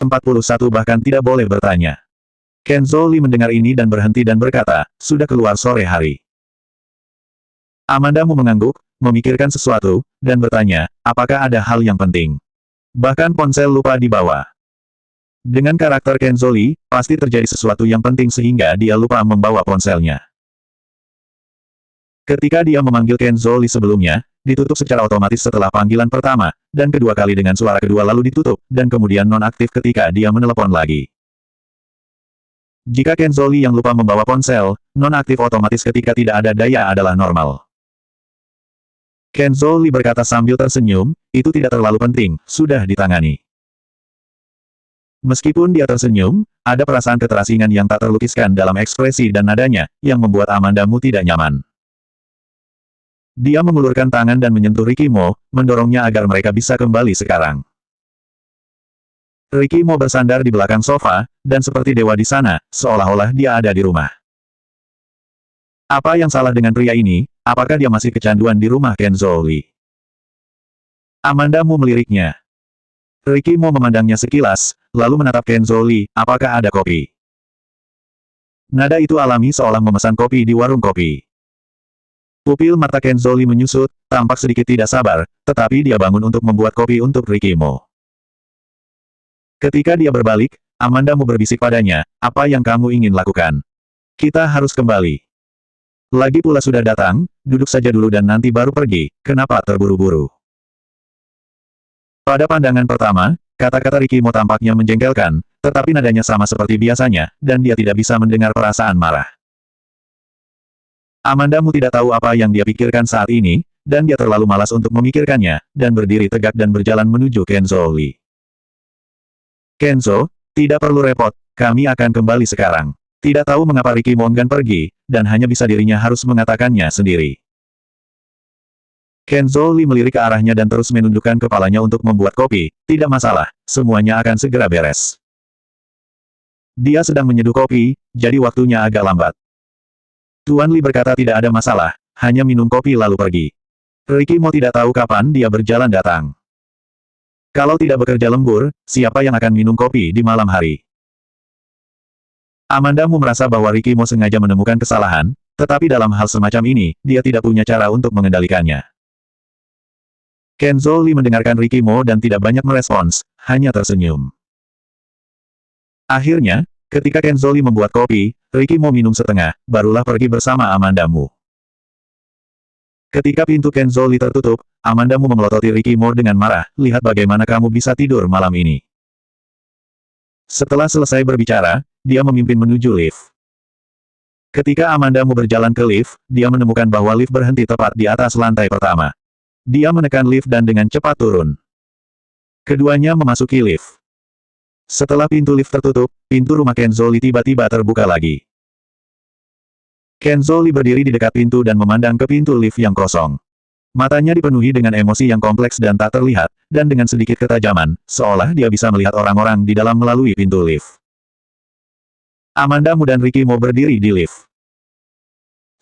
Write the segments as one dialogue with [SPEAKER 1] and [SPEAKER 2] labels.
[SPEAKER 1] 41 bahkan tidak boleh bertanya. Kenzo Li mendengar ini dan berhenti dan berkata, sudah keluar sore hari. Amandamu mengangguk, memikirkan sesuatu, dan bertanya, apakah ada hal yang penting? Bahkan ponsel lupa dibawa. Dengan karakter Kenzo Li, pasti terjadi sesuatu yang penting sehingga dia lupa membawa ponselnya. Ketika dia memanggil Kenzo Li sebelumnya, ditutup secara otomatis setelah panggilan pertama, dan kedua kali dengan suara kedua lalu ditutup, dan kemudian nonaktif ketika dia menelepon lagi. Jika Kenzo Li yang lupa membawa ponsel, nonaktif otomatis ketika tidak ada daya adalah normal. Kenzo Li berkata sambil tersenyum, itu tidak terlalu penting, sudah ditangani. Meskipun dia tersenyum, ada perasaan keterasingan yang tak terlukiskan dalam ekspresi dan nadanya, yang membuat Amandamu tidak nyaman. Dia mengulurkan tangan dan menyentuh Ricky Mo, mendorongnya agar mereka bisa kembali sekarang. Ricky Mo bersandar di belakang sofa, dan seperti dewa di sana, seolah-olah dia ada di rumah. Apa yang salah dengan pria ini? Apakah dia masih kecanduan di rumah Kenzo Li? Amandamu meliriknya. Ricky Mo memandangnya sekilas, lalu menatap Kenzo Li, apakah ada kopi? Nada itu alami seolah memesan kopi di warung kopi. Pupil mata Kenzo Li menyusut, tampak sedikit tidak sabar, tetapi dia bangun untuk membuat kopi untuk Ricky Mo. Ketika dia berbalik, Amandamu berbisik padanya, apa yang kamu ingin lakukan? Kita harus kembali. Lagi pula sudah datang, duduk saja dulu dan nanti baru pergi, kenapa terburu-buru? Pada pandangan pertama, kata-kata Ricky Mo tampaknya menjengkelkan, tetapi nadanya sama seperti biasanya, dan dia tidak bisa mendengar perasaan marah. Amandamu tidak tahu apa yang dia pikirkan saat ini, dan dia terlalu malas untuk memikirkannya, dan berdiri tegak dan berjalan menuju Kenzo Li. Kenzo, tidak perlu repot, kami akan kembali sekarang. Tidak tahu mengapa Ricky Mo enggan pergi, dan hanya bisa dirinya harus mengatakannya sendiri. Kenzo Li melirik ke arahnya dan terus menundukkan kepalanya untuk membuat kopi, tidak masalah, semuanya akan segera beres. Dia sedang menyeduh kopi, jadi waktunya agak lambat. Tuan Li berkata tidak ada masalah, hanya minum kopi lalu pergi. Ricky Mo tidak tahu kapan dia berjalan datang. Kalau tidak bekerja lembur, siapa yang akan minum kopi di malam hari? Amandamu merasa bahwa Ricky Mo sengaja menemukan kesalahan, tetapi dalam hal semacam ini, dia tidak punya cara untuk mengendalikannya. Kenzo Li mendengarkan Ricky Mo dan tidak banyak merespons, hanya tersenyum. Akhirnya, ketika Kenzo Li membuat kopi, Ricky Mo minum setengah, barulah pergi bersama Amandamu. Ketika pintu Kenzo Li tertutup, Amandamu memelototi Ricky Mo dengan marah, lihat bagaimana kamu bisa tidur malam ini. Setelah selesai berbicara, dia memimpin menuju lift. Ketika Amandamu berjalan ke lift, dia menemukan bahwa lift berhenti tepat di atas lantai pertama. Dia menekan lift dan dengan cepat turun. Keduanya memasuki lift. Setelah pintu lift tertutup, pintu rumah Kenzo Li tiba-tiba terbuka lagi. Kenzo Li berdiri di dekat pintu dan memandang ke pintu lift yang kosong. Matanya dipenuhi dengan emosi yang kompleks dan tak terlihat, dan dengan sedikit ketajaman, seolah dia bisa melihat orang-orang di dalam melalui pintu lift. Amandamu dan Ricky Mo berdiri di lift.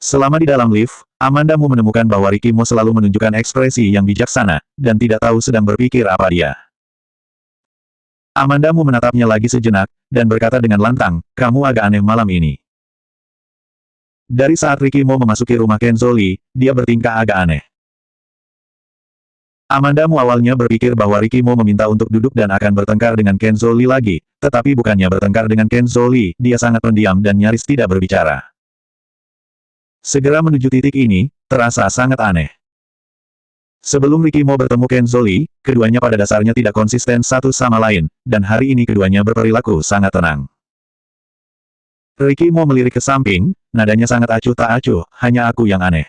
[SPEAKER 1] Selama di dalam lift, Amandamu menemukan bahwa Ricky Mo selalu menunjukkan ekspresi yang bijaksana, dan tidak tahu sedang berpikir apa dia. Amandamu menatapnya lagi sejenak, dan berkata dengan lantang, kamu agak aneh malam ini. Dari saat Ricky Mo memasuki rumah Kenzo Li, dia bertingkah agak aneh. Amandamu awalnya berpikir bahwa Ricky Mo meminta untuk duduk dan akan bertengkar dengan Kenzo Li lagi, tetapi bukannya bertengkar dengan Kenzo Li, dia sangat pendiam dan nyaris tidak berbicara. Segera menuju titik ini, terasa sangat aneh. Sebelum Ricky Mo bertemu Kenzo Li, keduanya pada dasarnya tidak konsisten satu sama lain, dan hari ini keduanya berperilaku sangat tenang. Ricky Mo melirik ke samping, nadanya sangat acuh tak acuh, hanya aku yang aneh.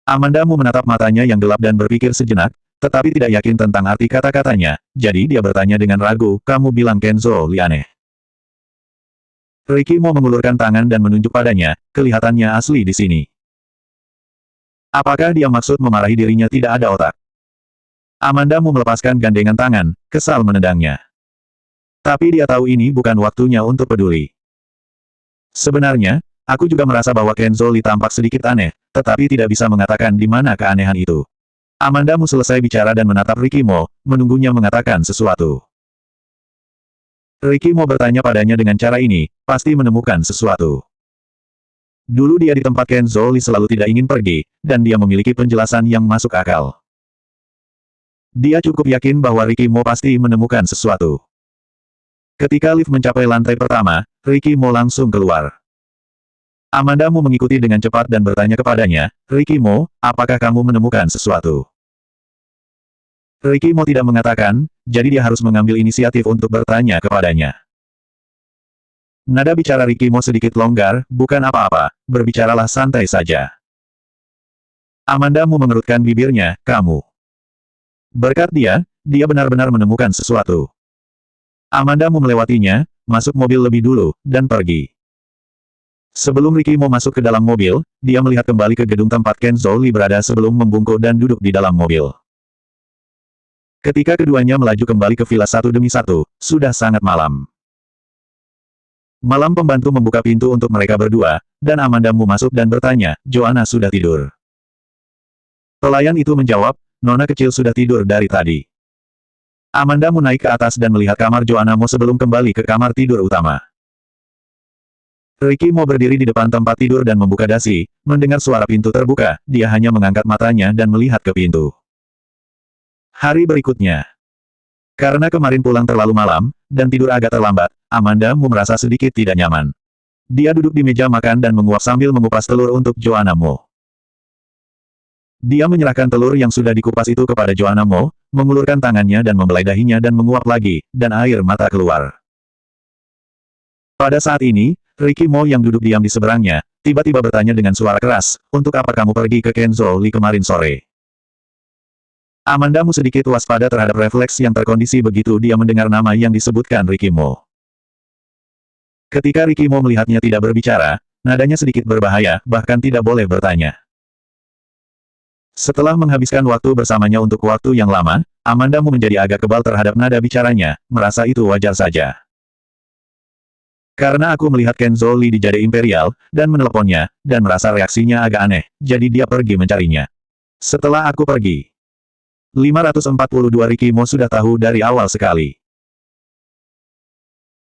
[SPEAKER 1] Amandamu menatap matanya yang gelap dan berpikir sejenak, tetapi tidak yakin tentang arti kata-katanya, jadi dia bertanya dengan ragu, kamu bilang Kenzo Li aneh. Ricky Mo mengulurkan tangan dan menunjuk padanya, kelihatannya asli di sini. Apakah dia maksud memarahi dirinya tidak ada otak? Amandamu melepaskan gandengan tangan, kesal menendangnya. Tapi dia tahu ini bukan waktunya untuk peduli. Sebenarnya, aku juga merasa bahwa Kenzo Li tampak sedikit aneh, tetapi tidak bisa mengatakan di mana keanehan itu. Amandamu selesai bicara dan menatap Ricky Mo, menunggunya mengatakan sesuatu. Ricky mau bertanya padanya dengan cara ini, pasti menemukan sesuatu. Dulu dia di tempat Kenzo Lee selalu tidak ingin pergi, dan dia memiliki penjelasan yang masuk akal. Dia cukup yakin bahwa Ricky Mo pasti menemukan sesuatu. Ketika lift mencapai lantai pertama, Ricky Mo langsung keluar. Amanda Mu mengikuti dengan cepat dan bertanya kepadanya, Ricky Mo, apakah kamu menemukan sesuatu? Ricky Mo tidak mengatakan, jadi dia harus mengambil inisiatif untuk bertanya kepadanya. Nada bicara Ricky Mo sedikit longgar, bukan apa-apa, berbicaralah santai saja. Amanda Mu mengerutkan bibirnya, kamu. Berkat dia benar-benar menemukan sesuatu. Amanda Mu melewatinya, masuk mobil lebih dulu, dan pergi. Sebelum Ricky Mo masuk ke dalam mobil, dia melihat kembali ke gedung tempat Kenzo Lee berada sebelum membungkuk dan duduk di dalam mobil. Ketika keduanya melaju kembali ke villa satu demi satu, sudah sangat malam. Malam pembantu membuka pintu untuk mereka berdua, dan Amanda Mu masuk dan bertanya, Joanna sudah tidur. Pelayan itu menjawab, Nona kecil sudah tidur dari tadi. Amanda Mu naik ke atas dan melihat kamar Joanna Mo sebelum kembali ke kamar tidur utama. Ricky Mo berdiri di depan tempat tidur dan membuka dasi, mendengar suara pintu terbuka, dia hanya mengangkat matanya dan melihat ke pintu. Hari berikutnya. Karena kemarin pulang terlalu malam, dan tidur agak terlambat, Amanda Mu merasa sedikit tidak nyaman. Dia duduk di meja makan dan menguap sambil mengupas telur untuk Joanna Mo. Dia menyerahkan telur yang sudah dikupas itu kepada Joanna Mo, mengulurkan tangannya dan membelai dahinya dan menguap lagi, dan air mata keluar. Pada saat ini, Ricky Mo yang duduk diam di seberangnya, tiba-tiba bertanya dengan suara keras, untuk apa kamu pergi ke Kenzo Lee kemarin sore? Amanda Mu sedikit waspada terhadap refleks yang terkondisi begitu dia mendengar nama yang disebutkan Ricky Mo. Ketika Ricky Mo melihatnya tidak berbicara, nadanya sedikit berbahaya, bahkan tidak boleh bertanya. Setelah menghabiskan waktu bersamanya untuk waktu yang lama, Amanda Mu menjadi agak kebal terhadap nada bicaranya, merasa itu wajar saja. Karena aku melihat Kenzo Lee di Jade Imperial, dan meneleponnya, dan merasa reaksinya agak aneh, jadi dia pergi mencarinya. Setelah aku pergi. 542 Ricky Mo sudah tahu dari awal sekali.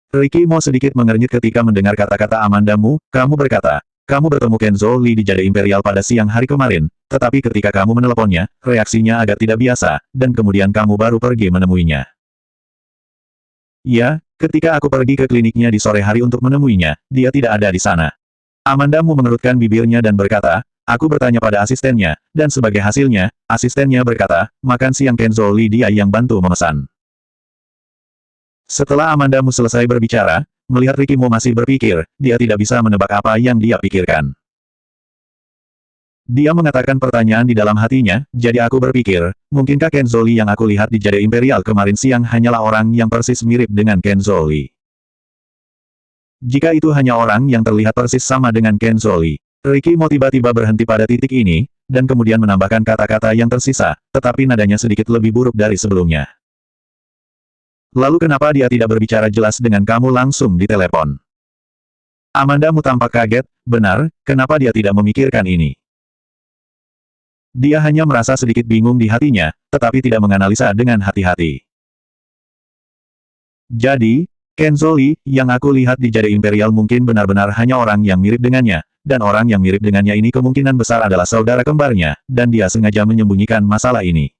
[SPEAKER 1] Ricky Mo sedikit mengernyit ketika mendengar kata-kata Amanda Mu, kamu berkata, kamu bertemu Kenzo Lee di Jade Imperial pada siang hari kemarin, tetapi ketika kamu meneleponnya, reaksinya agak tidak biasa, dan kemudian kamu baru pergi menemuinya. Ya, ketika aku pergi ke kliniknya di sore hari untuk menemuinya, dia tidak ada di sana. Amanda Mu mengerutkan bibirnya dan berkata, aku bertanya pada asistennya, dan sebagai hasilnya, asistennya berkata, makan siang Kenzo Lee dia yang bantu memesan. Setelah Amanda Mu selesai berbicara, melihat Ricky Mo masih berpikir, dia tidak bisa menebak apa yang dia pikirkan. Dia mengatakan pertanyaan di dalam hatinya, jadi aku berpikir, mungkinkah Kenzo Lee yang aku lihat di Jade Imperial kemarin siang hanyalah orang yang persis mirip dengan Kenzo Lee. Jika itu hanya orang yang terlihat persis sama dengan Kenzo Lee, Ricky Mo tiba-tiba berhenti pada titik ini, dan kemudian menambahkan kata-kata yang tersisa, tetapi nadanya sedikit lebih buruk dari sebelumnya. Lalu kenapa dia tidak berbicara jelas dengan kamu langsung di telepon? Amanda Mu tampak kaget, benar, kenapa dia tidak memikirkan ini? Dia hanya merasa sedikit bingung di hatinya, tetapi tidak menganalisa dengan hati-hati. Jadi, Kenzo Lee, yang aku lihat di Jade Imperial mungkin benar-benar hanya orang yang mirip dengannya, dan orang yang mirip dengannya ini kemungkinan besar adalah saudara kembarnya, dan dia sengaja menyembunyikan masalah ini.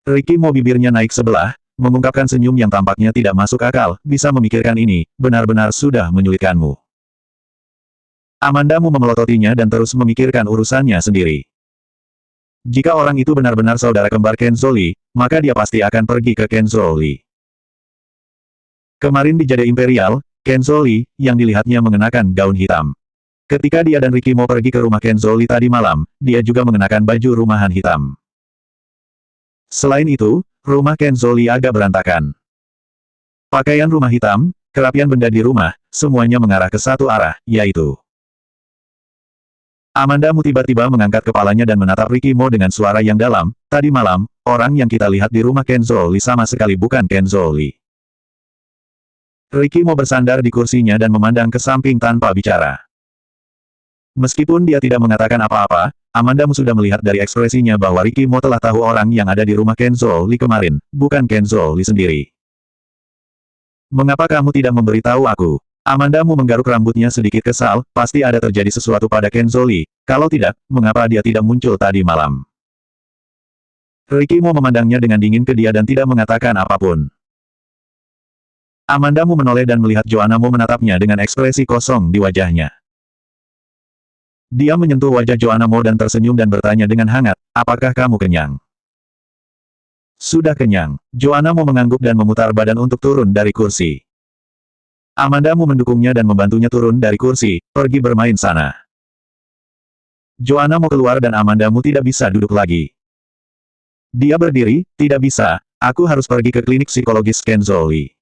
[SPEAKER 1] Ricky Mo bibirnya naik sebelah, mengungkapkan senyum yang tampaknya tidak masuk akal, bisa memikirkan ini, benar-benar sudah menyulitkanmu. Amanda Mu memelototinya dan terus memikirkan urusannya sendiri. Jika orang itu benar-benar saudara kembar Kenzo Lee, maka dia pasti akan pergi ke Kenzo Lee. Kemarin di Jade Imperial, Kenzo Lee, yang dilihatnya mengenakan gaun hitam. Ketika dia dan Ricky Mo pergi ke rumah Kenzo Lee tadi malam, dia juga mengenakan baju rumahan hitam. Selain itu, rumah Kenzo Lee agak berantakan. Pakaian rumah hitam, kerapian benda di rumah, semuanya mengarah ke satu arah, yaitu Amanda Mu tiba-tiba mengangkat kepalanya dan menatap Ricky Mo dengan suara yang dalam, tadi malam, orang yang kita lihat di rumah Kenzo Lee sama sekali bukan Kenzo Lee. Ricky Mo bersandar di kursinya dan memandang ke samping tanpa bicara. Meskipun dia tidak mengatakan apa-apa, Amanda Mu sudah melihat dari ekspresinya bahwa Ricky Mo telah tahu orang yang ada di rumah Kenzo Lee kemarin, bukan Kenzo Lee sendiri. Mengapa kamu tidak memberitahu aku? Amandamu menggaruk rambutnya sedikit kesal, pasti ada terjadi sesuatu pada Kenzo Lee. Kalau tidak, mengapa dia tidak muncul tadi malam? Ricky Mo memandangnya dengan dingin ke dia dan tidak mengatakan apapun. Amandamu menoleh dan melihat Joanna Mo menatapnya dengan ekspresi kosong di wajahnya. Dia menyentuh wajah Joanna Mo dan tersenyum dan bertanya dengan hangat, apakah kamu kenyang? Sudah kenyang. Joanna Mo mengangguk dan memutar badan untuk turun dari kursi. Amandamu mendukungnya dan membantunya turun dari kursi, pergi bermain sana. Joanna mau keluar dan Amandamu tidak bisa duduk lagi. Dia berdiri, tidak bisa, aku harus pergi ke klinik psikologis Kenzo Lee.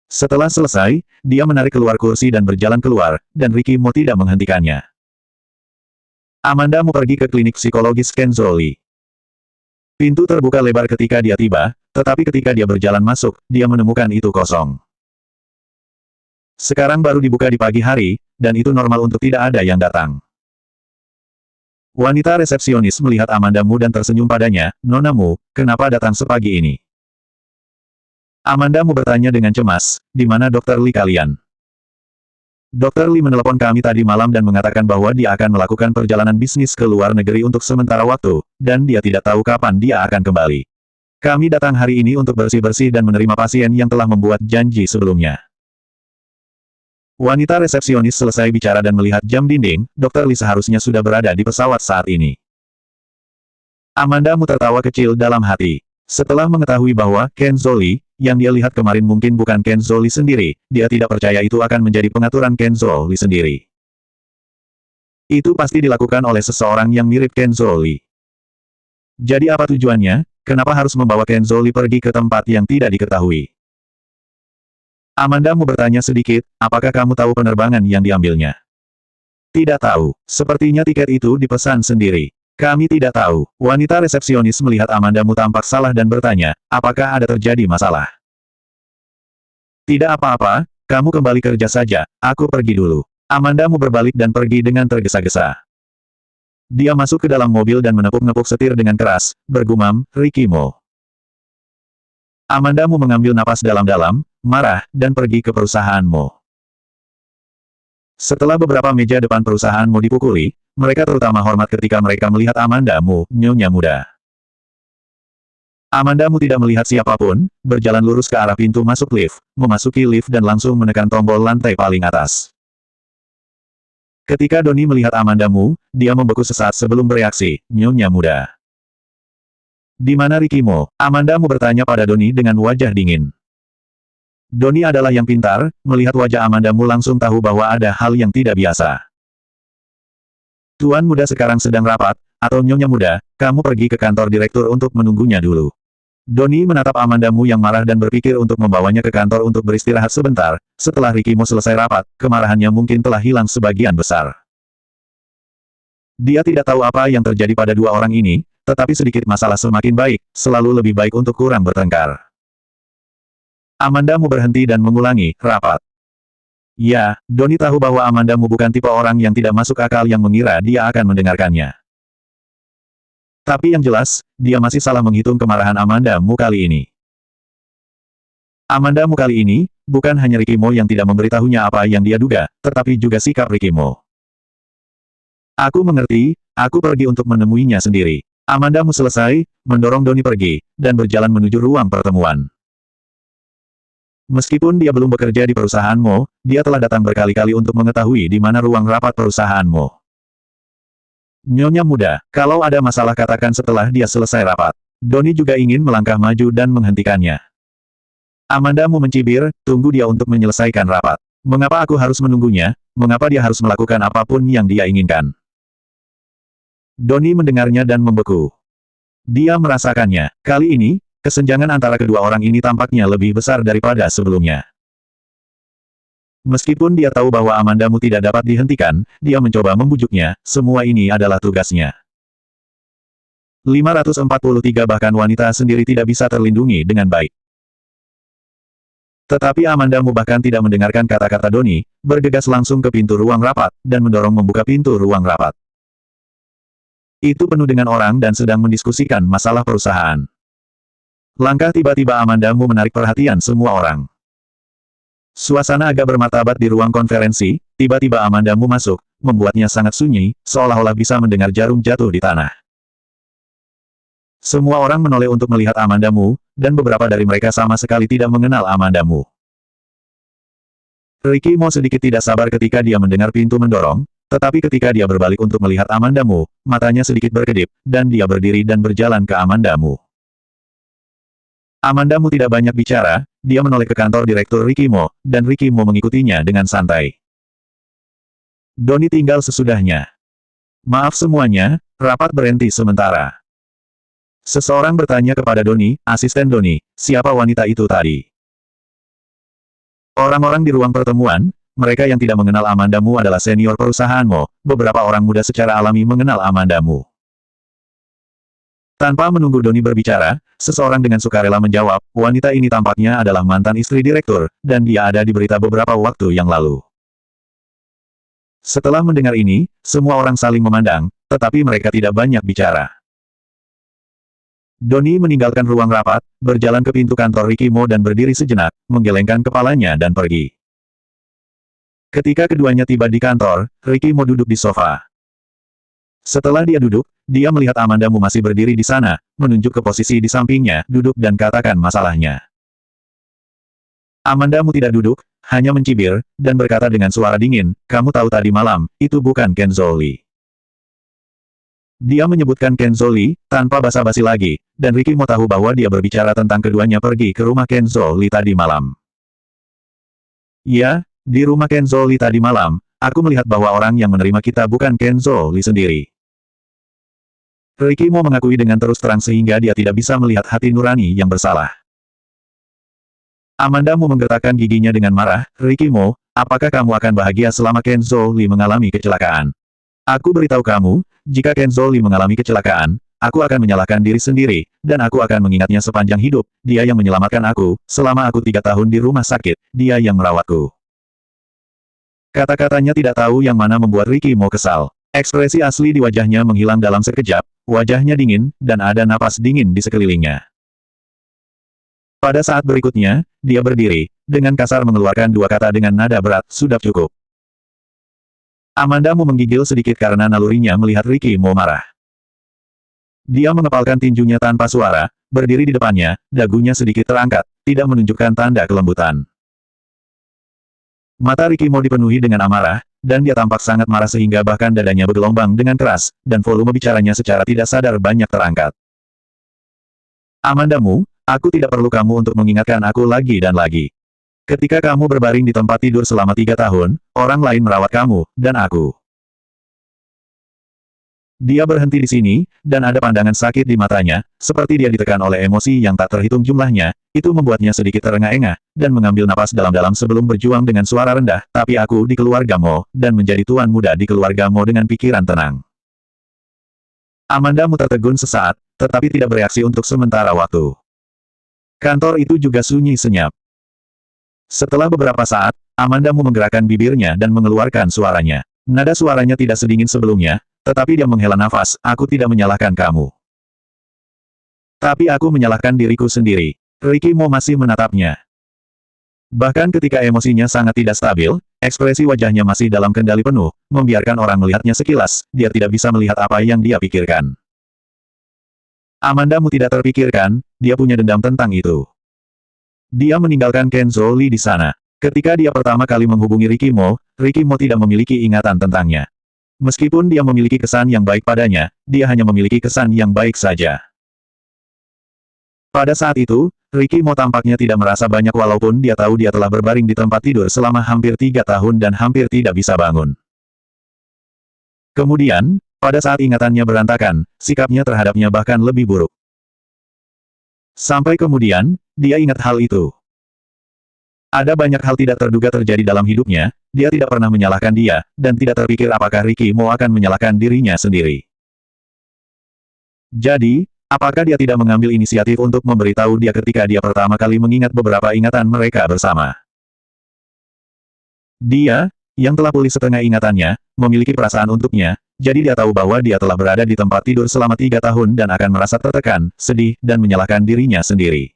[SPEAKER 1] Setelah selesai, dia menarik keluar kursi dan berjalan keluar, dan Ricky Mo tidak menghentikannya. Amandamu pergi ke klinik psikologis Kenzo Lee. Pintu terbuka lebar ketika dia tiba, tetapi ketika dia berjalan masuk, dia menemukan itu kosong. Sekarang baru dibuka di pagi hari, dan itu normal untuk tidak ada yang datang. Wanita resepsionis melihat Amandamu dan tersenyum padanya, Nona Mu, kenapa datang sepagi ini? Amandamu bertanya dengan cemas, di mana Dr. Lee kalian? Dr. Lee menelepon kami tadi malam dan mengatakan bahwa dia akan melakukan perjalanan bisnis ke luar negeri untuk sementara waktu, dan dia tidak tahu kapan dia akan kembali. Kami datang hari ini untuk bersih-bersih dan menerima pasien yang telah membuat janji sebelumnya. Wanita resepsionis selesai bicara dan melihat jam dinding, Dr. Lee seharusnya sudah berada di pesawat saat ini. Amandamu tertawa kecil dalam hati. Setelah mengetahui bahwa Kenzo Lee, yang dia lihat kemarin mungkin bukan Kenzo Lee sendiri, dia tidak percaya itu akan menjadi pengaturan Kenzo Lee sendiri. Itu pasti dilakukan oleh seseorang yang mirip Kenzo Lee. Jadi apa tujuannya? Kenapa harus membawa Kenzo Lee pergi ke tempat yang tidak diketahui? Amandamu bertanya sedikit, apakah kamu tahu penerbangan yang diambilnya? Tidak tahu. Sepertinya tiket itu dipesan sendiri. Kami tidak tahu. Wanita resepsionis melihat Amandamu tampak salah dan bertanya, apakah ada terjadi masalah? Tidak apa-apa, kamu kembali kerja saja, aku pergi dulu. Amandamu berbalik dan pergi dengan tergesa-gesa. Dia masuk ke dalam mobil dan menepuk-nepuk setir dengan keras, bergumam, Ricky Mo. Amandamu mengambil napas dalam-dalam, marah, dan pergi ke perusahaanmu. Setelah beberapa meja depan perusahaanmu dipukuli, mereka terutama hormat ketika mereka melihat Amandamu, nyonya muda. Amandamu tidak melihat siapapun, berjalan lurus ke arah pintu masuk lift, memasuki lift dan langsung menekan tombol lantai paling atas. Ketika Doni melihat Amandamu, dia membeku sesaat sebelum bereaksi, nyonya muda. Di mana Ricky Mo? Amandamu bertanya pada Doni dengan wajah dingin. Doni adalah yang pintar, melihat wajah Amandamu langsung tahu bahwa ada hal yang tidak biasa. Tuan muda sekarang sedang rapat, atau nyonya muda, kamu pergi ke kantor direktur untuk menunggunya dulu. Doni menatap Amandamu yang marah dan berpikir untuk membawanya ke kantor untuk beristirahat sebentar, setelah Ricky Mo selesai rapat, kemarahannya mungkin telah hilang sebagian besar. Dia tidak tahu apa yang terjadi pada dua orang ini, tetapi sedikit masalah semakin baik, selalu lebih baik untuk kurang bertengkar. Amandamu berhenti dan mengulangi, rapat. Ya, Doni tahu bahwa Amandamu bukan tipe orang yang tidak masuk akal yang mengira dia akan mendengarkannya. Tapi yang jelas, dia masih salah menghitung kemarahan Amandamu kali ini. Amandamu kali ini, bukan hanya Ricky Mo yang tidak memberitahunya apa yang dia duga, tetapi juga sikap Ricky Mo. Aku mengerti, aku pergi untuk menemuinya sendiri. Amandamu selesai, mendorong Doni pergi, dan berjalan menuju ruang pertemuan. Meskipun dia belum bekerja di perusahaanmu, dia telah datang berkali-kali untuk mengetahui di mana ruang rapat perusahaanmu. Nyonya muda, kalau ada masalah katakan setelah dia selesai rapat. Doni juga ingin melangkah maju dan menghentikannya. Amandamu mencibir, tunggu dia untuk menyelesaikan rapat. Mengapa aku harus menunggunya? Mengapa dia harus melakukan apapun yang dia inginkan? Doni mendengarnya dan membeku. Dia merasakannya. Kali ini, kesenjangan antara kedua orang ini tampaknya lebih besar daripada sebelumnya. Meskipun dia tahu bahwa Amandamu tidak dapat dihentikan, dia mencoba membujuknya, semua ini adalah tugasnya. 543 Bahkan wanita sendiri tidak bisa terlindungi dengan baik. Tetapi Amandamu bahkan tidak mendengarkan kata-kata Doni, bergegas langsung ke pintu ruang rapat, dan mendorong membuka pintu ruang rapat. Itu penuh dengan orang dan sedang mendiskusikan masalah perusahaan. Langkah tiba-tiba Amandamu menarik perhatian semua orang. Suasana agak bermartabat di ruang konferensi, tiba-tiba Amandamu masuk, membuatnya sangat sunyi, seolah-olah bisa mendengar jarum jatuh di tanah. Semua orang menoleh untuk melihat Amandamu, dan beberapa dari mereka sama sekali tidak mengenal Amandamu. Ricky Mo sedikit tidak sabar ketika dia mendengar pintu mendorong, tetapi ketika dia berbalik untuk melihat Amandamu, matanya sedikit berkedip, dan dia berdiri dan berjalan ke Amandamu. Amandamu tidak banyak bicara, dia menoleh ke kantor Direktur Ricky Mo, dan Ricky Mo mengikutinya dengan santai. Doni tinggal sesudahnya. Maaf semuanya, rapat berhenti sementara. Seseorang bertanya kepada Doni, asisten Doni, siapa wanita itu tadi? Orang-orang di ruang pertemuan, mereka yang tidak mengenal Amandamu adalah senior perusahaanmu, beberapa orang muda secara alami mengenal Amandamu. Tanpa menunggu Doni berbicara, seseorang dengan sukarela menjawab, wanita ini tampaknya adalah mantan istri direktur, dan dia ada di berita beberapa waktu yang lalu. Setelah mendengar ini, semua orang saling memandang, tetapi mereka tidak banyak bicara. Doni meninggalkan ruang rapat, berjalan ke pintu kantor Ricky Mo dan berdiri sejenak, menggelengkan kepalanya dan pergi. Ketika keduanya tiba di kantor, Ricky Mo duduk di sofa. Setelah dia duduk, dia melihat Amandamu masih berdiri di sana, menunjuk ke posisi di sampingnya, duduk dan katakan masalahnya. Amandamu tidak duduk, hanya mencibir, dan berkata dengan suara dingin, kamu tahu tadi malam, itu bukan Kenzo Lee. Dia menyebutkan Kenzo Lee, tanpa basa-basi lagi, dan Ricky Mo tahu bahwa dia berbicara tentang keduanya pergi ke rumah Kenzo Lee tadi malam. Ya, di rumah Kenzo Lee tadi malam, aku melihat bahwa orang yang menerima kita bukan Kenzo Lee sendiri. Ricky Mo mengakui dengan terus terang sehingga dia tidak bisa melihat hati nurani yang bersalah. Amandamu menggerakkan giginya dengan marah, Ricky Mo, apakah kamu akan bahagia selama Kenzo Lee mengalami kecelakaan? Aku beritahu kamu, jika Kenzo Lee mengalami kecelakaan, aku akan menyalahkan diri sendiri, dan aku akan mengingatnya sepanjang hidup, dia yang menyelamatkan aku, selama aku 3 tahun di rumah sakit, dia yang merawatku. Kata-katanya tidak tahu yang mana membuat Ricky Mo kesal. Ekspresi asli di wajahnya menghilang dalam sekejap, wajahnya dingin, dan ada napas dingin di sekelilingnya. Pada saat berikutnya, dia berdiri, dengan kasar mengeluarkan 2 kata dengan nada berat, sudah cukup. Amandamu menggigil sedikit karena nalurinya melihat Ricky Mo marah. Dia mengepalkan tinjunya tanpa suara, berdiri di depannya, dagunya sedikit terangkat, tidak menunjukkan tanda kelembutan. Mata Ricky Mo dipenuhi dengan amarah, dan dia tampak sangat marah sehingga bahkan dadanya bergelombang dengan keras, dan volume bicaranya secara tidak sadar banyak terangkat. Amandamu, aku tidak perlu kamu untuk mengingatkan aku lagi dan lagi. Ketika kamu berbaring di tempat tidur selama 3 tahun, orang lain merawat kamu, dan aku. Dia berhenti di sini, dan ada pandangan sakit di matanya, seperti dia ditekan oleh emosi yang tak terhitung jumlahnya, itu membuatnya sedikit terengah-engah, dan mengambil napas dalam-dalam sebelum berjuang dengan suara rendah, tapi aku di keluarga Mo, dan menjadi tuan muda di keluarga Mo dengan pikiran tenang. Amandamu tertegun sesaat, tetapi tidak bereaksi untuk sementara waktu. Kantor itu juga sunyi senyap. Setelah beberapa saat, Amandamu menggerakkan bibirnya dan mengeluarkan suaranya. Nada suaranya tidak sedingin sebelumnya, tetapi dia menghela nafas, aku tidak menyalahkan kamu. Tapi aku menyalahkan diriku sendiri. Ricky Mo masih menatapnya. Bahkan ketika emosinya sangat tidak stabil, ekspresi wajahnya masih dalam kendali penuh, membiarkan orang melihatnya sekilas, dia tidak bisa melihat apa yang dia pikirkan. Amandamu tidak terpikirkan, dia punya dendam tentang itu. Dia meninggalkan Kenzo Lee di sana. Ketika dia pertama kali menghubungi Ricky Mo tidak memiliki ingatan tentangnya. Meskipun dia memiliki kesan yang baik padanya, dia hanya memiliki kesan yang baik saja. Pada saat itu, Ricky Mo tampaknya tidak merasa banyak walaupun dia tahu dia telah berbaring di tempat tidur selama hampir 3 tahun dan hampir tidak bisa bangun. Kemudian, pada saat ingatannya berantakan, sikapnya terhadapnya bahkan lebih buruk. Sampai kemudian, dia ingat hal itu. Ada banyak hal tidak terduga terjadi dalam hidupnya, dia tidak pernah menyalahkan dia, dan tidak terpikir apakah Ricky Mo akan menyalahkan dirinya sendiri. Jadi, apakah dia tidak mengambil inisiatif untuk memberitahu dia ketika dia pertama kali mengingat beberapa ingatan mereka bersama? Dia, yang telah pulih setengah ingatannya, memiliki perasaan untuknya, jadi dia tahu bahwa dia telah berada di tempat tidur selama 3 tahun dan akan merasa tertekan, sedih, dan menyalahkan dirinya sendiri.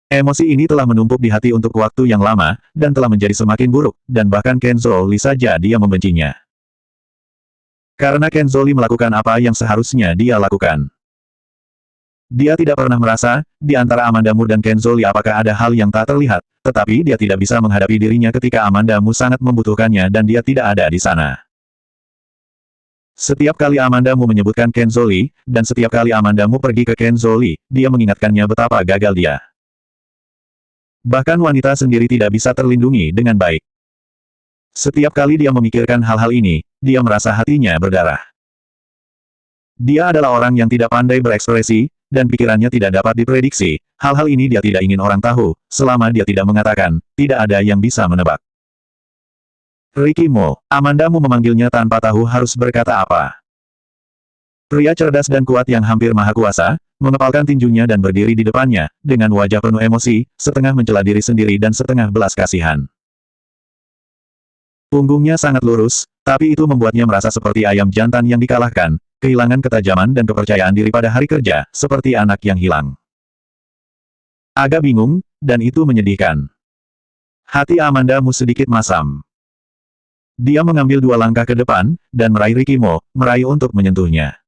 [SPEAKER 1] Emosi ini telah menumpuk di hati untuk waktu yang lama, dan telah menjadi semakin buruk, dan bahkan Kenzo Li saja dia membencinya. Karena Kenzo Li melakukan apa yang seharusnya dia lakukan. Dia tidak pernah merasa, di antara Amanda Mu dan Kenzo Li apakah ada hal yang tak terlihat, tetapi dia tidak bisa menghadapi dirinya ketika Amanda Mu sangat membutuhkannya dan dia tidak ada di sana. Setiap kali Amanda Mu menyebutkan Kenzo Li, dan setiap kali Amanda Mu pergi ke Kenzo Li, dia mengingatkannya betapa gagal dia. Bahkan wanita sendiri tidak bisa terlindungi dengan baik. Setiap kali dia memikirkan hal-hal ini, dia merasa hatinya berdarah. Dia adalah orang yang tidak pandai berekspresi, dan pikirannya tidak dapat diprediksi. Hal-hal ini dia tidak ingin orang tahu, selama dia tidak mengatakan, tidak ada yang bisa menebak. Ricky Mo, Amanda Mu memanggilnya tanpa tahu harus berkata apa. Pria cerdas dan kuat yang hampir maha kuasa, mengepalkan tinjunya dan berdiri di depannya, dengan wajah penuh emosi, setengah mencela diri sendiri dan setengah belas kasihan. Punggungnya sangat lurus, tapi itu membuatnya merasa seperti ayam jantan yang dikalahkan, kehilangan ketajaman dan kepercayaan diri pada hari kerja, seperti anak yang hilang. Agak bingung, dan itu menyedihkan. Hati Amanda Mu sedikit masam. Dia mengambil 2 langkah ke depan, dan meraih Ricky Mo, meraih untuk menyentuhnya.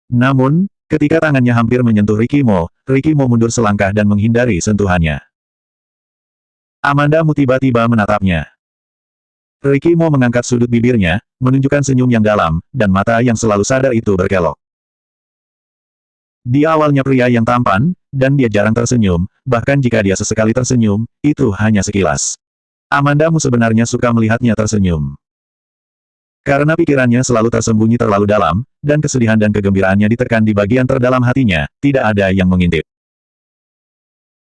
[SPEAKER 1] Namun, ketika tangannya hampir menyentuh Ricky Mo mundur selangkah dan menghindari sentuhannya. Amanda Mu tiba-tiba menatapnya. Ricky Mo mengangkat sudut bibirnya, menunjukkan senyum yang dalam, dan mata yang selalu sadar itu berkelok. Dia awalnya pria yang tampan, dan dia jarang tersenyum, bahkan jika dia sesekali tersenyum, itu hanya sekilas. Amanda Mu sebenarnya suka melihatnya tersenyum. Karena pikirannya selalu tersembunyi terlalu dalam, dan kesedihan dan kegembiraannya ditekan di bagian terdalam hatinya, tidak ada yang mengintip.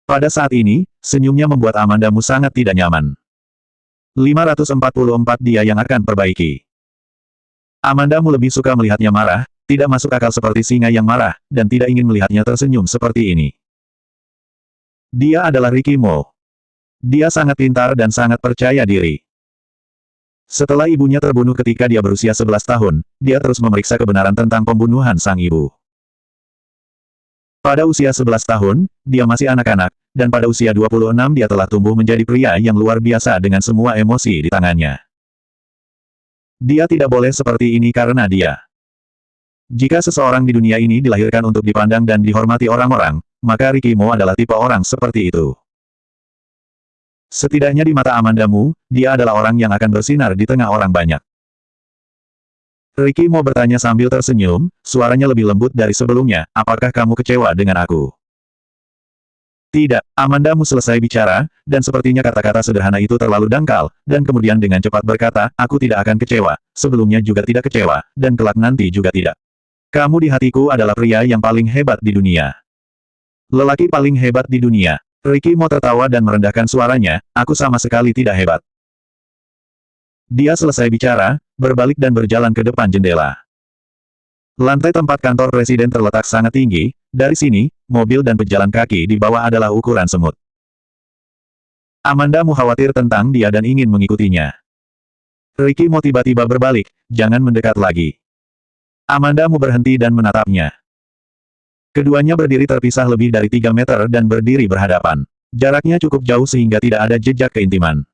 [SPEAKER 1] Pada saat ini, senyumnya membuat Amanda Mu sangat tidak nyaman. 544 dia yang akan perbaiki. Amanda Mu lebih suka melihatnya marah, tidak masuk akal seperti singa yang marah, dan tidak ingin melihatnya tersenyum seperti ini. Dia adalah Ricky Mo. Dia sangat pintar dan sangat percaya diri. Setelah ibunya terbunuh ketika dia berusia 11 tahun, dia terus memeriksa kebenaran tentang pembunuhan sang ibu. Pada usia 11 tahun, dia masih anak-anak, dan pada usia 26 dia telah tumbuh menjadi pria yang luar biasa dengan semua emosi di tangannya. Dia tidak boleh seperti ini karena dia. Jika seseorang di dunia ini dilahirkan untuk dipandang dan dihormati orang-orang, maka Ricky Mo adalah tipe orang seperti itu. Setidaknya di mata Amanda Mu, dia adalah orang yang akan bersinar di tengah orang banyak. Ricky Mo bertanya sambil tersenyum, suaranya lebih lembut dari sebelumnya, apakah kamu kecewa dengan aku? Tidak, Amanda Mu selesai bicara, dan sepertinya kata-kata sederhana itu terlalu dangkal, dan kemudian dengan cepat berkata, aku tidak akan kecewa, sebelumnya juga tidak kecewa, dan kelak nanti juga tidak. Kamu di hatiku adalah pria yang paling hebat di dunia. Lelaki paling hebat di dunia. Ricky Mo tertawa dan merendahkan suaranya, aku sama sekali tidak hebat. Dia selesai bicara, berbalik dan berjalan ke depan jendela. Lantai tempat kantor presiden terletak sangat tinggi, dari sini, mobil dan pejalan kaki di bawah adalah ukuran semut. Amanda Mu khawatir tentang dia dan ingin mengikutinya. Ricky Mo tiba-tiba berbalik, jangan mendekat lagi. Amanda Mu berhenti dan menatapnya. Keduanya berdiri terpisah lebih dari 3 meter dan berdiri berhadapan. Jaraknya cukup jauh sehingga tidak ada jejak keintiman.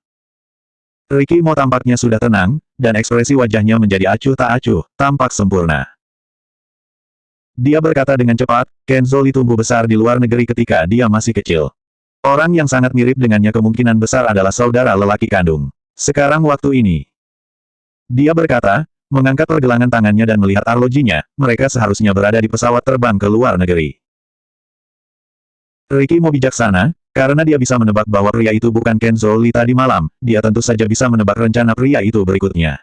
[SPEAKER 1] Ricky Mo tampaknya sudah tenang, dan ekspresi wajahnya menjadi acuh tak acuh, tampak sempurna. Dia berkata dengan cepat, Kenzo Li tumbuh besar di luar negeri ketika dia masih kecil. Orang yang sangat mirip dengannya kemungkinan besar adalah saudara lelaki kandung. Sekarang waktu ini. Dia berkata, mengangkat pergelangan tangannya dan melihat arlojinya, mereka seharusnya berada di pesawat terbang ke luar negeri. Ricky Mo bijaksana, karena dia bisa menebak bahwa pria itu bukan Kenzo Li tadi malam, dia tentu saja bisa menebak rencana pria itu berikutnya.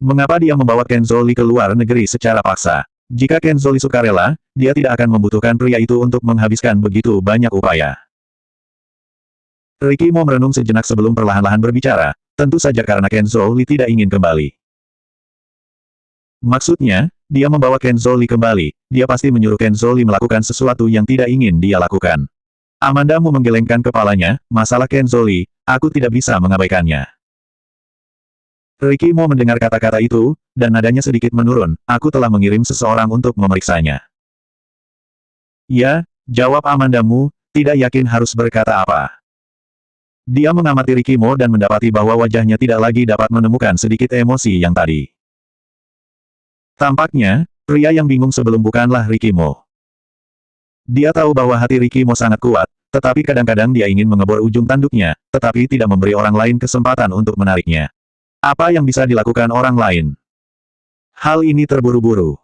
[SPEAKER 1] Mengapa dia membawa Kenzo Li ke luar negeri secara paksa? Jika Kenzo Li sukarela, dia tidak akan membutuhkan pria itu untuk menghabiskan begitu banyak upaya. Ricky Mo merenung sejenak sebelum perlahan-lahan berbicara, tentu saja karena Kenzo Li tidak ingin kembali. Maksudnya, dia membawa Kenzo Li kembali, dia pasti menyuruh Kenzo Li melakukan sesuatu yang tidak ingin dia lakukan. Amanda Mu menggelengkan kepalanya, masalah Kenzo Li, aku tidak bisa mengabaikannya. Ricky Mo mendengar kata-kata itu, dan nadanya sedikit menurun, aku telah mengirim seseorang untuk memeriksanya. Ya, jawab Amandamu, tidak yakin harus berkata apa. Dia mengamati Ricky Mo dan mendapati bahwa wajahnya tidak lagi dapat menemukan sedikit emosi yang tadi. Tampaknya, pria yang bingung sebelum bukanlah Ricky Mo. Dia tahu bahwa hati Ricky Mo sangat kuat, tetapi kadang-kadang dia ingin mengebor ujung tanduknya, tetapi tidak memberi orang lain kesempatan untuk menariknya. Apa yang bisa dilakukan orang lain? Hal ini terburu-buru.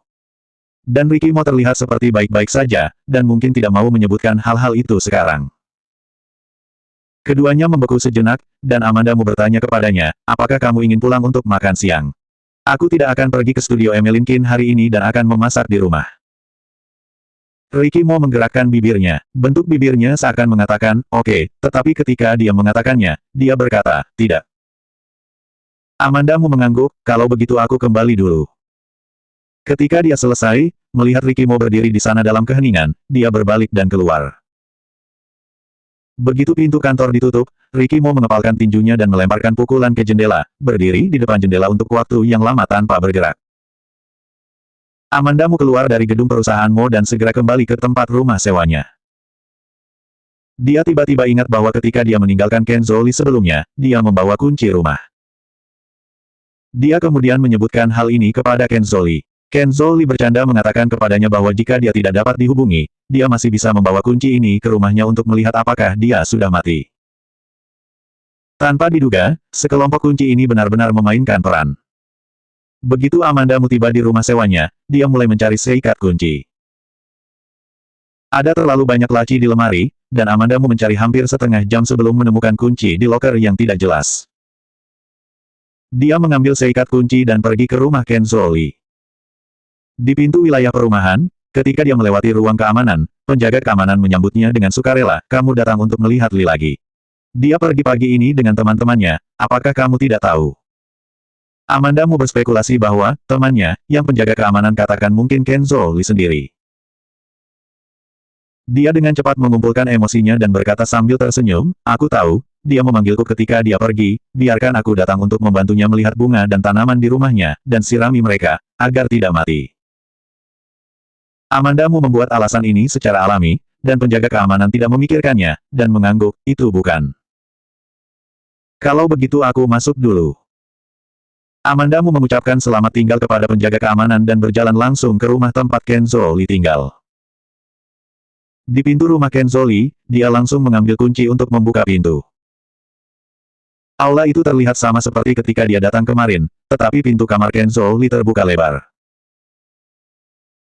[SPEAKER 1] Dan Ricky Mo terlihat seperti baik-baik saja, dan mungkin tidak mau menyebutkan hal-hal itu sekarang. Keduanya membeku sejenak, dan Amandamu bertanya kepadanya, apakah kamu ingin pulang untuk makan siang? Aku tidak akan pergi ke studio Emeline Kin hari ini dan akan memasak di rumah. Ricky Mo menggerakkan bibirnya. Bentuk bibirnya seakan mengatakan, oke, tetapi ketika dia mengatakannya, dia berkata, tidak. Amandamu mengangguk, kalau begitu aku kembali dulu. Ketika dia selesai, melihat Ricky Mo berdiri di sana dalam keheningan, dia berbalik dan keluar. Begitu pintu kantor ditutup, Ricky Mo mengepalkan tinjunya dan melemparkan pukulan ke jendela, berdiri di depan jendela untuk waktu yang lama tanpa bergerak. Amandamu keluar dari gedung perusahaan Mo dan segera kembali ke tempat rumah sewanya. Dia tiba-tiba ingat bahwa ketika dia meninggalkan Kenzo Li sebelumnya, dia membawa kunci rumah. Dia kemudian menyebutkan hal ini kepada Kenzo Li. Kenzo Li bercanda mengatakan kepadanya bahwa jika dia tidak dapat dihubungi, dia masih bisa membawa kunci ini ke rumahnya untuk melihat apakah dia sudah mati. Tanpa diduga, sekelompok kunci ini benar-benar memainkan peran. Begitu Amandamu tiba di rumah sewanya, dia mulai mencari seikat kunci. Ada terlalu banyak laci di lemari, dan Amandamu mencari hampir setengah jam sebelum menemukan kunci di loker yang tidak jelas. Dia mengambil seikat kunci dan pergi ke rumah Kenzo Li. Di pintu wilayah perumahan, ketika dia melewati ruang keamanan, penjaga keamanan menyambutnya dengan sukarela, kamu datang untuk melihat Li lagi. Dia pergi pagi ini dengan teman-temannya, apakah kamu tidak tahu? Amandamu berspekulasi bahwa, temannya, yang penjaga keamanan katakan mungkin Kenzo Li sendiri. Dia dengan cepat mengumpulkan emosinya dan berkata sambil tersenyum, aku tahu, dia memanggilku ketika dia pergi, biarkan aku datang untuk membantunya melihat bunga dan tanaman di rumahnya, dan sirami mereka, agar tidak mati. Amandamu membuat alasan ini secara alami, dan penjaga keamanan tidak memikirkannya, dan mengangguk, itu bukan. Kalau begitu aku masuk dulu. Amandamu mengucapkan selamat tinggal kepada penjaga keamanan dan berjalan langsung ke rumah tempat Kenzo Li tinggal. Di pintu rumah Kenzo Li, dia langsung mengambil kunci untuk membuka pintu. Aula itu terlihat sama seperti ketika dia datang kemarin, tetapi pintu kamar Kenzo Li terbuka lebar.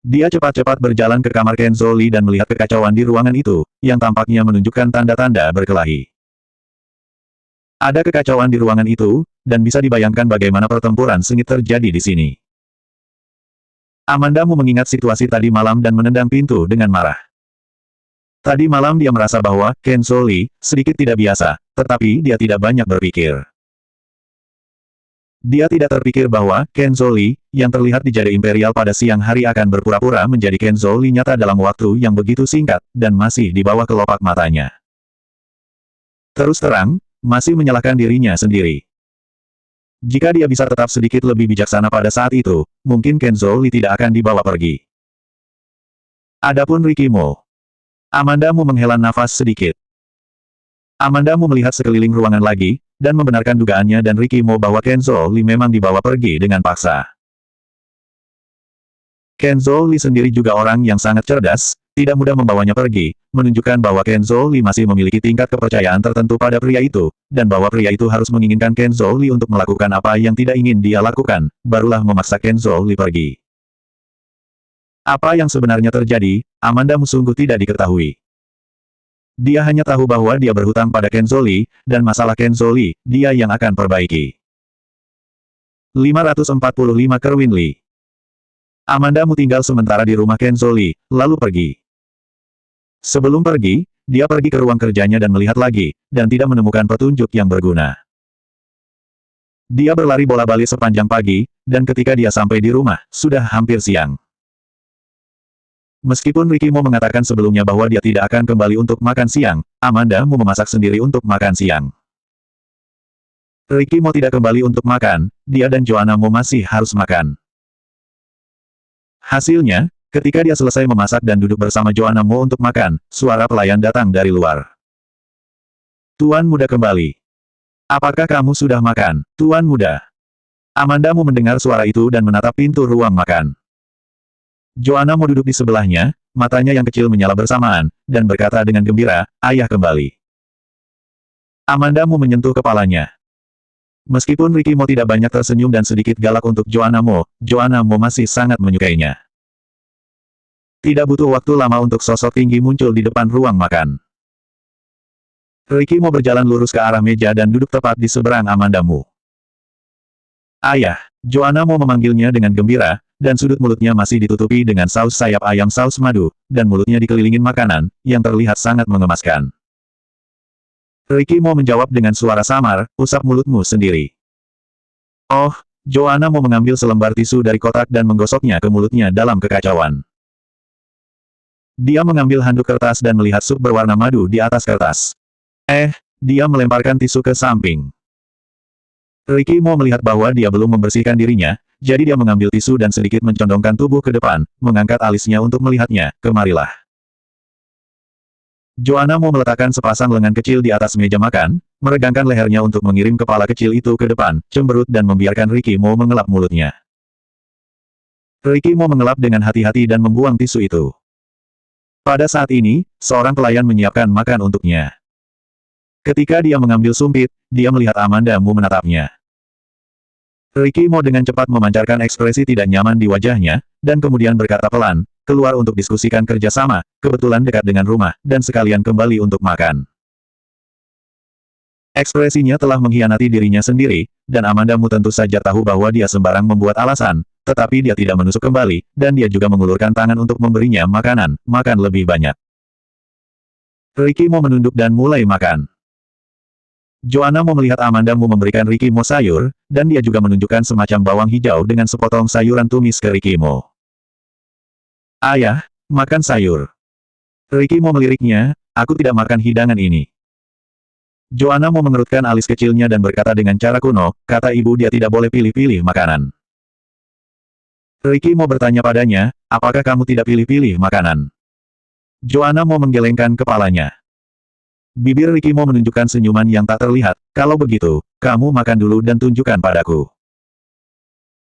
[SPEAKER 1] Dia cepat-cepat berjalan ke kamar Kenzo Li dan melihat kekacauan di ruangan itu, yang tampaknya menunjukkan tanda-tanda berkelahi. Ada kekacauan di ruangan itu, dan bisa dibayangkan bagaimana pertempuran sengit terjadi di sini. Amandamu mengingat situasi tadi malam dan menendang pintu dengan marah. Tadi malam dia merasa bahwa, Kenzo Li, sedikit tidak biasa, tetapi dia tidak banyak berpikir. Dia tidak terpikir bahwa, Kenzo Li, yang terlihat di Jade Imperial pada siang hari akan berpura-pura menjadi Kenzo Li nyata dalam waktu yang begitu singkat, dan masih di bawah kelopak matanya. Terus terang, masih menyalahkan dirinya sendiri. Jika dia bisa tetap sedikit lebih bijaksana pada saat itu, mungkin Kenzo Li tidak akan dibawa pergi. Adapun Ricky Mo. Amandamu menghela nafas sedikit. Amandamu melihat sekeliling ruangan lagi, dan membenarkan dugaannya dan Ricky Mo bahwa Kenzo Li memang dibawa pergi dengan paksa. Kenzo Li sendiri juga orang yang sangat cerdas, tidak mudah membawanya pergi, menunjukkan bahwa Kenzo Li masih memiliki tingkat kepercayaan tertentu pada pria itu, dan bahwa pria itu harus menginginkan Kenzo Li untuk melakukan apa yang tidak ingin dia lakukan, barulah memaksa Kenzo Li pergi. Apa yang sebenarnya terjadi, Amandamu sungguh tidak diketahui. Dia hanya tahu bahwa dia berhutang pada Kenzo Li, dan masalah Kenzo Li, dia yang akan perbaiki. 545 Kerwin Li. Amandamu tinggal sementara di rumah Kenzo Li, lalu pergi. Sebelum pergi, dia pergi ke ruang kerjanya dan melihat lagi, dan tidak menemukan petunjuk yang berguna. Dia berlari bola-balik sepanjang pagi, dan ketika dia sampai di rumah, sudah hampir siang. Meskipun Ricky Mo mengatakan sebelumnya bahwa dia tidak akan kembali untuk makan siang, Amandamu memasak sendiri untuk makan siang. Ricky Mo tidak kembali untuk makan, dia dan Joanna Mo masih harus makan. Hasilnya, ketika dia selesai memasak dan duduk bersama Joanna Mo untuk makan, suara pelayan datang dari luar. Tuan muda kembali. Apakah kamu sudah makan, Tuan muda? Amanda Mo mendengar suara itu dan menatap pintu ruang makan. Joanna Mo duduk di sebelahnya, matanya yang kecil menyala bersamaan, dan berkata dengan gembira, ayah kembali. Amanda Mo menyentuh kepalanya. Meskipun Ricky Mo tidak banyak tersenyum dan sedikit galak untuk Joanna Mo masih sangat menyukainya. Tidak butuh waktu lama untuk sosok tinggi muncul di depan ruang makan. Ricky Mo berjalan lurus ke arah meja dan duduk tepat di seberang Amanda Mo. Ayah, Joanna Mo memanggilnya dengan gembira, dan sudut mulutnya masih ditutupi dengan saus sayap ayam saus madu, dan mulutnya dikelilingin makanan, yang terlihat sangat mengemaskan. Ricky Mo menjawab dengan suara samar, usap mulutmu sendiri. Oh, Joanna Mo mengambil selembar tisu dari kotak dan menggosoknya ke mulutnya dalam kekacauan. Dia mengambil handuk kertas dan melihat sup berwarna madu di atas kertas. Dia melemparkan tisu ke samping. Ricky Mo melihat bahwa dia belum membersihkan dirinya, jadi dia mengambil tisu dan sedikit mencondongkan tubuh ke depan, mengangkat alisnya untuk melihatnya, kemarilah. Joanna Mo meletakkan sepasang lengan kecil di atas meja makan, meregangkan lehernya untuk mengirim kepala kecil itu ke depan, cemberut dan membiarkan Ricky Mo mengelap mulutnya. Ricky Mo mengelap dengan hati-hati dan membuang tisu itu. Pada saat ini, seorang pelayan menyiapkan makan untuknya. Ketika dia mengambil sumpit, dia melihat Amanda Mo menatapnya. Ricky Mo dengan cepat memancarkan ekspresi tidak nyaman di wajahnya, dan kemudian berkata pelan, keluar untuk diskusikan kerjasama, kebetulan dekat dengan rumah, dan sekalian kembali untuk makan. Ekspresinya telah mengkhianati dirinya sendiri, dan Amanda Mo tentu saja tahu bahwa dia sembarang membuat alasan, tetapi dia tidak menusuk kembali, dan dia juga mengulurkan tangan untuk memberinya makanan, makan lebih banyak. Ricky Mo menunduk dan mulai makan. Joanna Mo melihat Amanda Mo memberikan Ricky Mo sayur, dan dia juga menunjukkan semacam bawang hijau dengan sepotong sayuran tumis ke Ricky Mo. Ayah, makan sayur. Ricky Mo meliriknya, aku tidak makan hidangan ini. Joanna Mo mengerutkan alis kecilnya dan berkata dengan cara kuno, kata ibu dia tidak boleh pilih-pilih makanan. Ricky Mo bertanya padanya, apakah kamu tidak pilih-pilih makanan? Joanna Mo menggelengkan kepalanya. Bibir Ricky Mo menunjukkan senyuman yang tak terlihat, kalau begitu, kamu makan dulu dan tunjukkan padaku.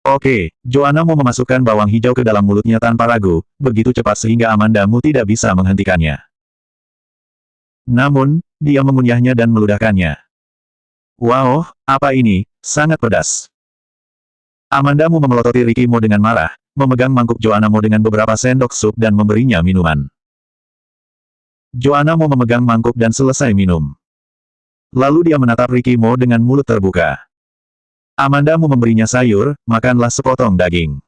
[SPEAKER 1] Oke, Joanna Mo memasukkan bawang hijau ke dalam mulutnya tanpa ragu, begitu cepat sehingga Amanda Mo tidak bisa menghentikannya. Namun, dia mengunyahnya dan meludahkannya. Wow, apa ini, sangat pedas. Amanda Mo memelototi Ricky Mo dengan marah, memegang mangkuk Joanna Mo dengan beberapa sendok sup dan memberinya minuman. Joanna Mo memegang mangkuk dan selesai minum. Lalu dia menatap Ricky Mo dengan mulut terbuka. Amanda Mo memberinya sayur, makanlah sepotong daging.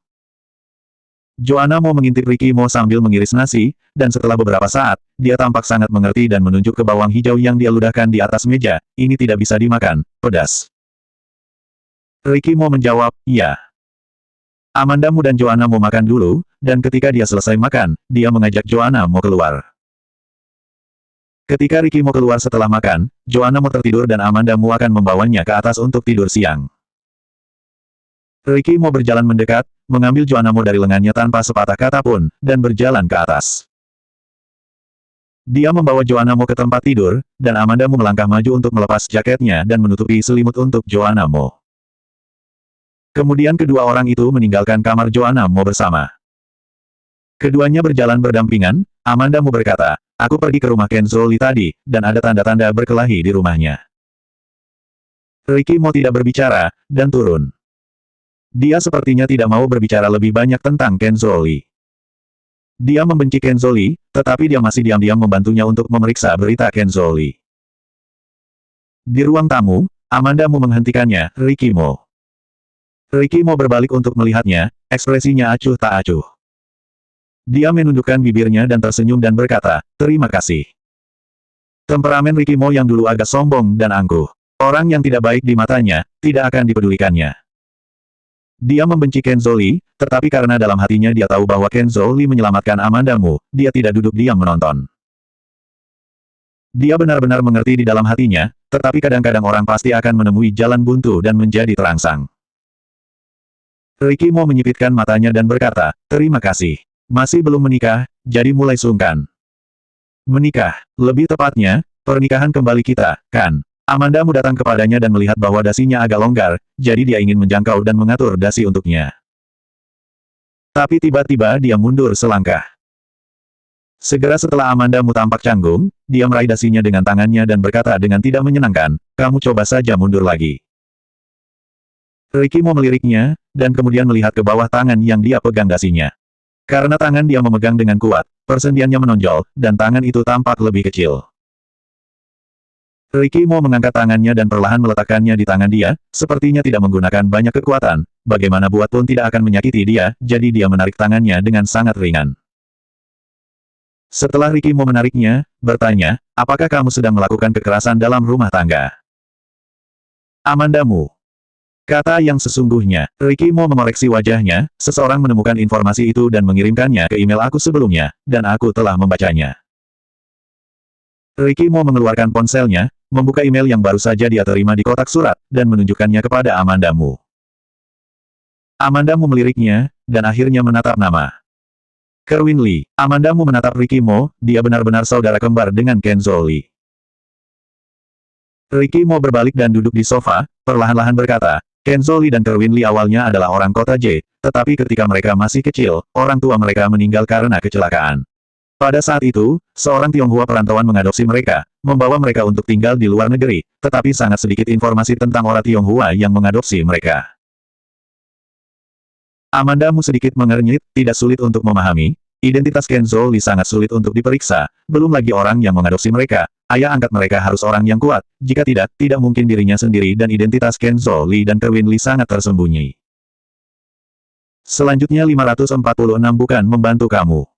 [SPEAKER 1] Joanna Mo mengintip Ricky Mo sambil mengiris nasi, dan setelah beberapa saat, dia tampak sangat mengerti dan menunjuk ke bawang hijau yang dia ludahkan di atas meja, ini tidak bisa dimakan, pedas. Ricky Mo menjawab, iya. Amanda Mo dan Joanna Mo makan dulu, dan ketika dia selesai makan, dia mengajak Joanna Mo keluar. Ketika Ricky Mo keluar setelah makan, Joanna Mo tertidur dan Amanda Mo akan membawanya ke atas untuk tidur siang. Ricky Mo berjalan mendekat, mengambil Joanna Mo dari lengannya tanpa sepatah kata pun, dan berjalan ke atas. Dia membawa Joanna Mo ke tempat tidur, dan Amanda Mo melangkah maju untuk melepas jaketnya dan menutupi selimut untuk Joanna Mo. Kemudian kedua orang itu meninggalkan kamar Joanna Mo bersama. Keduanya berjalan berdampingan, Amanda Mo berkata, aku pergi ke rumah Kenzo Lee tadi, dan ada tanda-tanda berkelahi di rumahnya. Ricky Mo tidak berbicara, dan turun. Dia sepertinya tidak mau berbicara lebih banyak tentang Kenzo Lee. Dia membenci Kenzo Lee, tetapi dia masih diam-diam membantunya untuk memeriksa berita Kenzo Lee. Di ruang tamu, Amanda Mo menghentikannya, Ricky Mo. Ricky Mo berbalik untuk melihatnya, ekspresinya acuh tak acuh. Dia menundukkan bibirnya dan tersenyum dan berkata, terima kasih. Temperamen Ricky Mo yang dulu agak sombong dan angkuh. Orang yang tidak baik di matanya, tidak akan dipedulikannya. Dia membenci Kenzo Lee, tetapi karena dalam hatinya dia tahu bahwa Kenzo Lee menyelamatkan Amanda Mo, dia tidak duduk diam menonton. Dia benar-benar mengerti di dalam hatinya, tetapi kadang-kadang orang pasti akan menemui jalan buntu dan menjadi terangsang. Ricky Mo menyipitkan matanya dan berkata, terima kasih. Masih belum menikah, jadi mulai sungkan. Menikah, lebih tepatnya, pernikahan kembali kita, kan? Amandamu datang kepadanya dan melihat bahwa dasinya agak longgar, jadi dia ingin menjangkau dan mengatur dasi untuknya. Tapi tiba-tiba dia mundur selangkah. Segera setelah Amandamu tampak canggung, dia meraih dasinya dengan tangannya dan berkata dengan tidak menyenangkan, kamu coba saja mundur lagi. Ricky Mo meliriknya, dan kemudian melihat ke bawah tangan yang dia pegang dasinya. Karena tangan dia memegang dengan kuat, persendiannya menonjol, dan tangan itu tampak lebih kecil. Ricky Mo mengangkat tangannya dan perlahan meletakkannya di tangan dia, sepertinya tidak menggunakan banyak kekuatan, bagaimana buat pun tidak akan menyakiti dia, jadi dia menarik tangannya dengan sangat ringan. Setelah Ricky Mo menariknya, bertanya, apakah kamu sedang melakukan kekerasan dalam rumah tangga? Amandamu. Kata yang sesungguhnya, Ricky Mo mengoreksi wajahnya, seseorang menemukan informasi itu dan mengirimkannya ke email aku sebelumnya, dan aku telah membacanya. Ricky Mo mengeluarkan ponselnya, membuka email yang baru saja dia terima di kotak surat, dan menunjukkannya kepada Amandamu. Amandamu meliriknya, dan akhirnya menatap nama. Kerwin Lee. Amandamu menatap Ricky Mo, dia benar-benar saudara kembar dengan Kenzo Lee. Ricky Mo berbalik dan duduk di sofa, perlahan-lahan berkata, Kenzo Lee dan Kerwin Lee awalnya adalah orang kota J, tetapi ketika mereka masih kecil, orang tua mereka meninggal karena kecelakaan. Pada saat itu, seorang Tionghoa perantauan mengadopsi mereka, membawa mereka untuk tinggal di luar negeri, tetapi sangat sedikit informasi tentang orang Tionghoa yang mengadopsi mereka. Amandamu sedikit mengernyit, tidak sulit untuk memahami. Identitas Kenzo Lee sangat sulit untuk diperiksa, belum lagi orang yang mengadopsi mereka. Ayah angkat mereka harus orang yang kuat, jika tidak, tidak mungkin dirinya sendiri dan identitas Kenzo Lee dan Kerwin Lee sangat tersembunyi. Selanjutnya 546 bukan membantu kamu.